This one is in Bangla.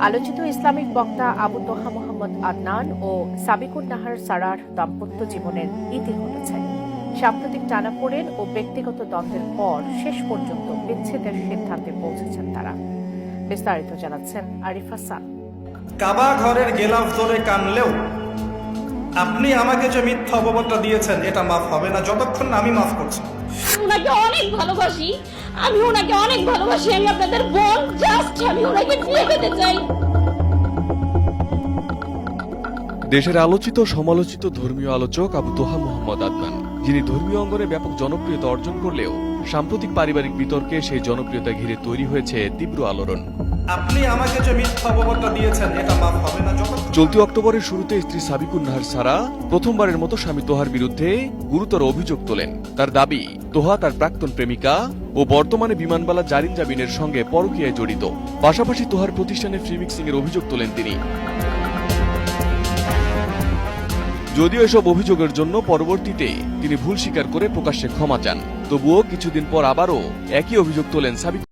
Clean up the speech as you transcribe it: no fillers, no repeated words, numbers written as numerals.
আলোচিত ইসলামিক বক্তা আবু তোহা মোহাম্মদ আদনান ও সাবিকুন নাহার সারার দাম্পত্য জীবনের ইতি ঘটেছে। সাম্প্রতিক টানাপোড়েন ও ব্যক্তিগত দ্বন্দ্বের পর শেষ পর্যন্ত বিচ্ছেদের সিদ্ধান্তে পৌঁছেছেন তারা। বিস্তারিত জানাচ্ছেন আরিফ হাসান। কাবা ঘরের গেলাফ ধরে কানলেও আপনি আমাকে যে মিথ্যা অপবাদটা দিয়েছেন এটা মাফ হবে না যতক্ষণ না আমি মাফ করছি। ওনাকে অনেক ভালোবাসি, আমি ওনাকে অনেক ভালোবাসি। আমি আপনাদের বোন, জাস্ট আমি ওনাকে বিয়ে পেতে চাই। দেশের আলোচিত সমালোচিত ধর্মীয় আলোচক আবু তোহা মোহাম্মদ আদনান, যিনি ধর্মীয় অঙ্গনে ব্যাপক জনপ্রিয়তা অর্জন করলেও সাম্প্রতিক পারিবারিক বিতর্কে সেই জনপ্রিয়তা ঘিরে তৈরি হয়েছে তীব্র আলোড়ন। আপনি আমাকে যে মিথ্যা অপবাদটা দিয়েছেন এটা মাফ হবে না যতক্ষণ। চলতি অক্টোবরের শুরুতে স্ত্রী সাবিকুন নাহার সারা প্রথমবারের মতো স্বামী তোহার বিরুদ্ধে গুরুতর অভিযোগ তোলেন। তার দাবি, তোহা তার প্রাক্তন প্রেমিকা ও বর্তমানে বিমানবালা জারিন জাবিনের সঙ্গে পরকীয়ায় জড়িত। পাশাপাশি তোহার প্রতিষ্ঠানে ফ্রি মিক্সিং এর অভিযোগ তোলেন তিনি। যদিও এসব অভিযোগের জন্য পরবর্তীতে তিনি ভুল স্বীকার করে প্রকাশ্যে ক্ষমা চান, তবুও কিছুদিন পর আবারও একই অভিযোগ তোলেন সাবিকুন।